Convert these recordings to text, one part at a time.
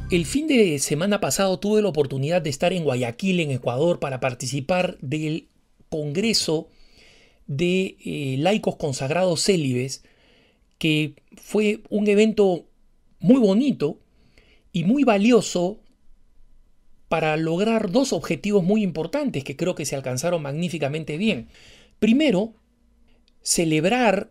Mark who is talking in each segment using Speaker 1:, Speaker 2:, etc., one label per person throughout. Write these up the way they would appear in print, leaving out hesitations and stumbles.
Speaker 1: El fin de semana pasado tuve la oportunidad de estar en Guayaquil, en Ecuador, para participar del Congreso de Laicos Consagrados Célibes, que fue un evento muy bonito y muy valioso para lograr dos objetivos muy importantes que creo que se alcanzaron magníficamente bien. Primero, celebrar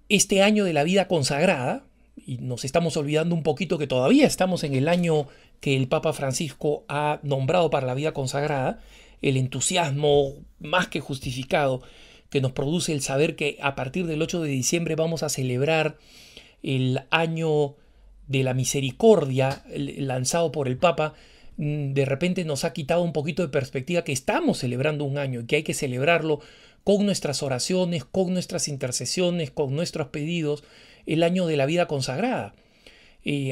Speaker 1: este año de la vida consagrada, y nos estamos olvidando un poquito que todavía estamos en el año que el Papa Francisco ha nombrado para la vida consagrada, el entusiasmo más que justificado que nos produce el saber que a partir del 8 de diciembre vamos a celebrar el año de la misericordia lanzado por el Papa, de repente nos ha quitado un poquito de perspectiva que estamos celebrando un año y que hay que celebrarlo con nuestras oraciones, con nuestras intercesiones, con nuestros pedidos, el año de la vida consagrada.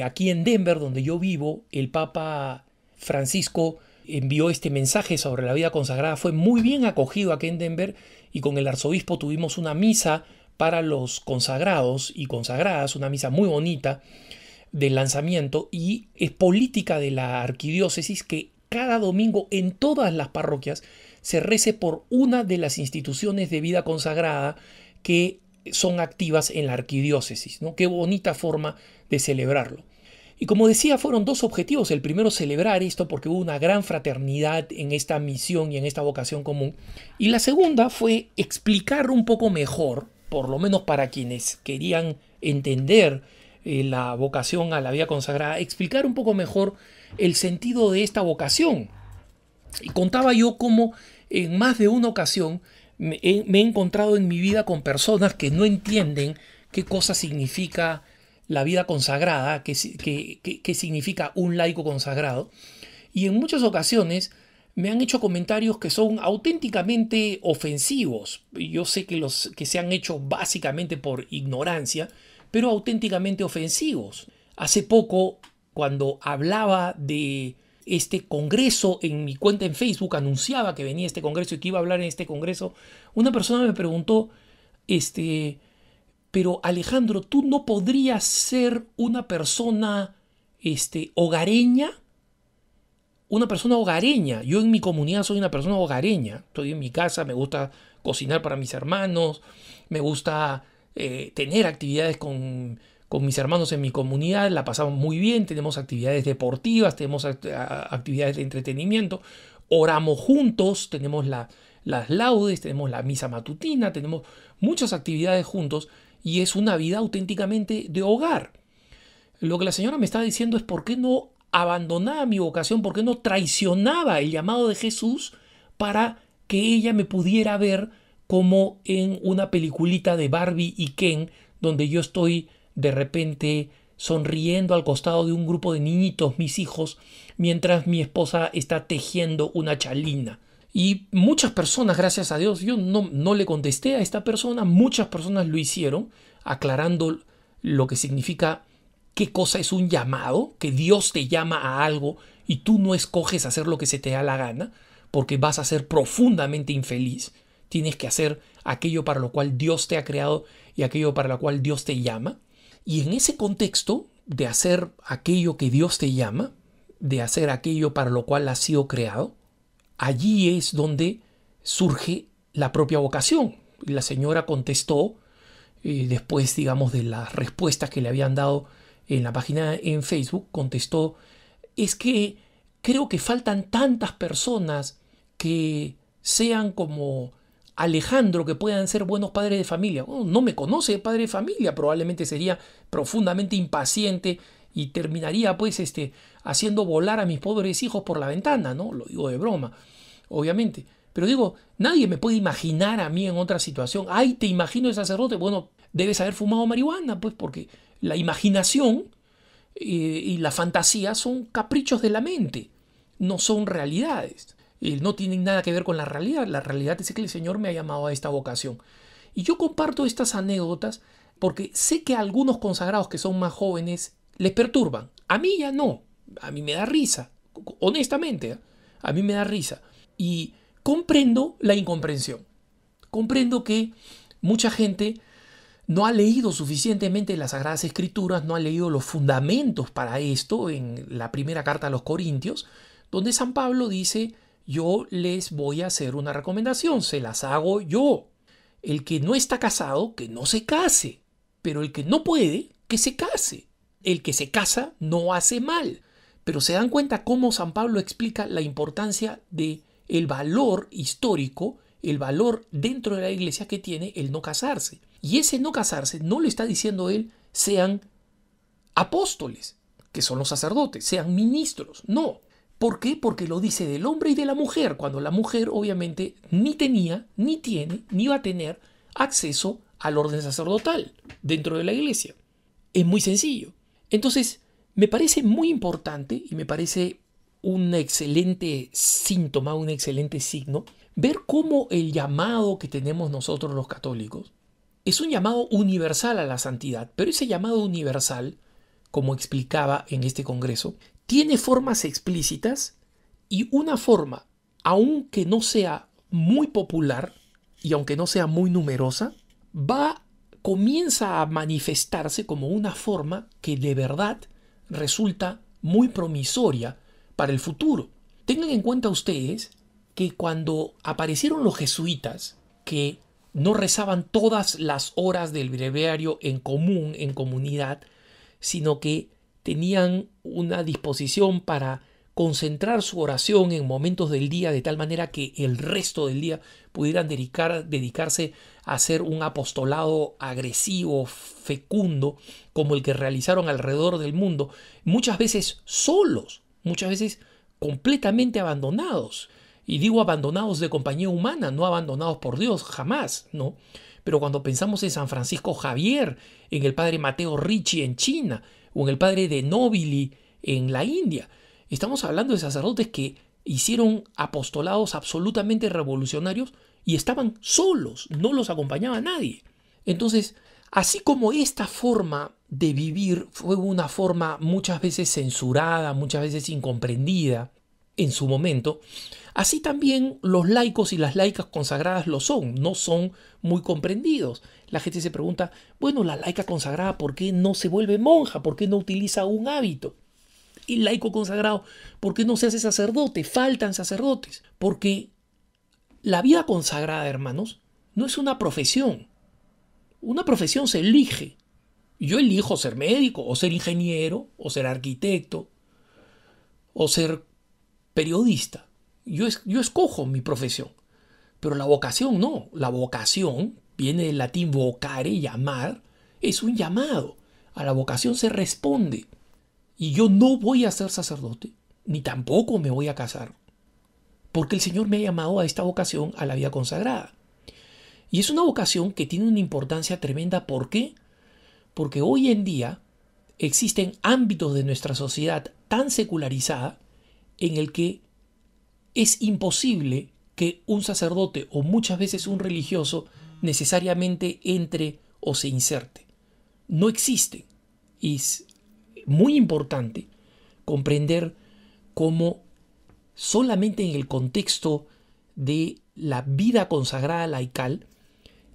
Speaker 1: Aquí en Denver, donde yo vivo, el Papa Francisco envió este mensaje sobre la vida consagrada. Fue muy bien acogido aquí en Denver y con el arzobispo tuvimos una misa para los consagrados y consagradas, una misa muy bonita del lanzamiento, y es política de la arquidiócesis que cada domingo en todas las parroquias se rece por una de las instituciones de vida consagrada que son activas en la arquidiócesis, ¿no? Qué bonita forma de celebrarlo. Y como decía, fueron dos objetivos. El primero, celebrar esto porque hubo una gran fraternidad en esta misión y en esta vocación común. Y la segunda fue explicar un poco mejor, por lo menos para quienes querían entender la vocación a la vida consagrada, explicar un poco mejor el sentido de esta vocación. Y contaba yo cómo en más de una ocasión me he encontrado en mi vida con personas que no entienden qué cosa significa la vida consagrada, qué significa un laico consagrado. Y en muchas ocasiones me han hecho comentarios que son auténticamente ofensivos. Yo sé que los que se han hecho básicamente por ignorancia, pero auténticamente ofensivos. Hace poco, cuando hablaba de este congreso en mi cuenta en Facebook, anunciaba que venía este congreso y que iba a hablar en este congreso, una persona me preguntó, pero Alejandro, ¿tú no podrías ser una persona hogareña? Una persona hogareña. Yo en mi comunidad soy una persona hogareña. Estoy en mi casa, me gusta cocinar para mis hermanos, me gusta tener actividades con mis hermanos en mi comunidad, la pasamos muy bien, tenemos actividades deportivas, tenemos actividades de entretenimiento, oramos juntos, tenemos las laudes, tenemos la misa matutina, tenemos muchas actividades juntos y es una vida auténticamente de hogar. Lo que la señora me está diciendo es por qué no abandonaba mi vocación, por qué no traicionaba el llamado de Jesús para que ella me pudiera ver como en una peliculita de Barbie y Ken, donde yo estoy de repente sonriendo al costado de un grupo de niñitos, mis hijos, mientras mi esposa está tejiendo una chalina. Y muchas personas, gracias a Dios, yo no le contesté a esta persona, muchas personas lo hicieron, aclarando lo que significa qué cosa es un llamado, que Dios te llama a algo y tú no escoges hacer lo que se te da la gana, porque vas a ser profundamente infeliz. Tienes que hacer aquello para lo cual Dios te ha creado y aquello para lo cual Dios te llama. Y en ese contexto de hacer aquello que Dios te llama, de hacer aquello para lo cual has sido creado, allí es donde surge la propia vocación. La señora contestó, después, digamos, de las respuestas que le habían dado en la página en Facebook, contestó, es que creo que faltan tantas personas que sean como Alejandro, que puedan ser buenos padres de familia. Bueno, no me conoce de padre de familia, probablemente sería profundamente impaciente y terminaría pues haciendo volar a mis pobres hijos por la ventana, ¿no? Lo digo de broma, obviamente. Pero digo, nadie me puede imaginar a mí en otra situación. Ay, te imagino el sacerdote. Bueno, debes haber fumado marihuana, pues, porque la imaginación y la fantasía son caprichos de la mente, no son realidades. No tienen nada que ver con la realidad. La realidad es que el Señor me ha llamado a esta vocación. Y yo comparto estas anécdotas porque sé que a algunos consagrados que son más jóvenes les perturban. A mí ya no. A mí me da risa. Honestamente, a mí me da risa. Y comprendo la incomprensión. Comprendo que mucha gente no ha leído suficientemente las Sagradas Escrituras, no ha leído los fundamentos para esto en la primera carta a los Corintios, donde San Pablo dice: yo les voy a hacer una recomendación, se las hago yo. El que no está casado, que no se case, pero el que no puede, que se case. El que se casa no hace mal. Pero se dan cuenta cómo San Pablo explica la importancia de el valor histórico, el valor dentro de la iglesia que tiene el no casarse. Y ese no casarse no le está diciendo él sean apóstoles, que son los sacerdotes, sean ministros. No. ¿Por qué? Porque lo dice del hombre y de la mujer, cuando la mujer obviamente ni tenía, ni tiene, ni va a tener acceso al orden sacerdotal dentro de la iglesia. Es muy sencillo. Entonces, me parece muy importante y me parece un excelente síntoma, un excelente signo, ver cómo el llamado que tenemos nosotros los católicos es un llamado universal a la santidad, pero ese llamado universal, como explicaba en este congreso, tiene formas explícitas y una forma, aunque no sea muy popular y aunque no sea muy numerosa, comienza a manifestarse como una forma que de verdad resulta muy promisoria para el futuro. Tengan en cuenta ustedes que cuando aparecieron los jesuitas, que no rezaban todas las horas del breviario en común, en comunidad, sino que tenían una disposición para concentrar su oración en momentos del día de tal manera que el resto del día pudieran dedicarse a hacer un apostolado agresivo, fecundo, como el que realizaron alrededor del mundo, muchas veces solos, muchas veces completamente abandonados. Y digo abandonados de compañía humana, no abandonados por Dios, jamás, ¿no? Pero cuando pensamos en San Francisco Javier, en el padre Mateo Ricci en China, o en el padre de Nobili en la India, estamos hablando de sacerdotes que hicieron apostolados absolutamente revolucionarios y estaban solos, no los acompañaba nadie. Entonces, así como esta forma de vivir fue una forma muchas veces censurada, muchas veces incomprendida en su momento, así también los laicos y las laicas consagradas lo son, no son muy comprendidos. La gente se pregunta, bueno, la laica consagrada, ¿por qué no se vuelve monja? ¿Por qué no utiliza un hábito? El laico consagrado, ¿por qué no se hace sacerdote? Faltan sacerdotes. Porque la vida consagrada, hermanos, no es una profesión. Una profesión se elige. Yo elijo ser médico, o ser ingeniero, o ser arquitecto, o ser periodista. Yo escojo mi profesión. Pero la vocación no. La vocación viene del latín vocare, llamar. Es un llamado. A la vocación se responde. Y yo no voy a ser sacerdote, ni tampoco me voy a casar. Porque el Señor me ha llamado a esta vocación, a la vida consagrada. Y es una vocación que tiene una importancia tremenda. ¿Por qué? Porque hoy en día existen ámbitos de nuestra sociedad tan secularizada en el que es imposible que un sacerdote o muchas veces un religioso necesariamente entre o se inserte. No existe. Y es muy importante comprender cómo solamente en el contexto de la vida consagrada laical,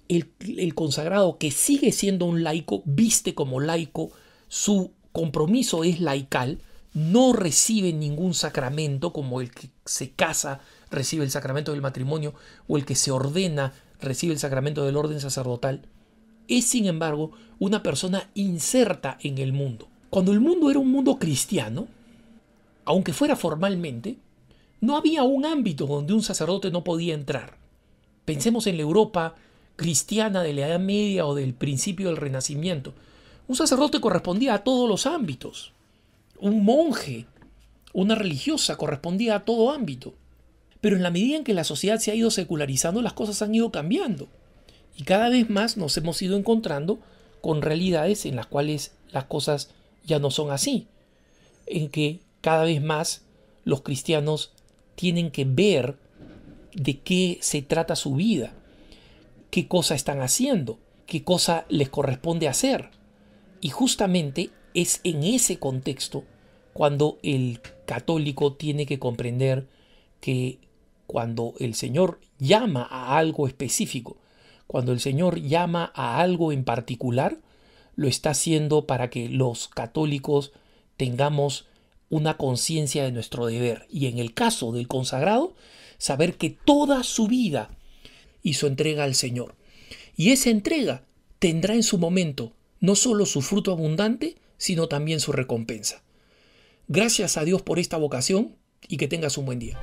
Speaker 1: el consagrado que sigue siendo un laico, viste como laico, su compromiso es laical, no recibe ningún sacramento como el que se casa recibe el sacramento del matrimonio o el que se ordena recibe el sacramento del orden sacerdotal. Es, sin embargo, una persona inserta en el mundo. Cuando el mundo era un mundo cristiano, aunque fuera formalmente, no había un ámbito donde un sacerdote no podía entrar. Pensemos en la Europa cristiana de la Edad Media o del principio del Renacimiento. Un sacerdote correspondía a todos los ámbitos. Un monje, una religiosa correspondía a todo ámbito. Pero en la medida en que la sociedad se ha ido secularizando, las cosas han ido cambiando. Y cada vez más nos hemos ido encontrando con realidades en las cuales las cosas ya no son así. En que cada vez más los cristianos tienen que ver de qué se trata su vida, qué cosa están haciendo, qué cosa les corresponde hacer. Y justamente es en ese contexto cuando el católico tiene que comprender que cuando el Señor llama a algo específico, Cuando el Señor llama a algo en particular, lo está haciendo para que los católicos tengamos una conciencia de nuestro deber. Y en el caso del consagrado, saber que toda su vida hizo entrega al Señor. Y esa entrega tendrá en su momento no solo su fruto abundante, sino también su recompensa. Gracias a Dios por esta vocación y que tengas un buen día.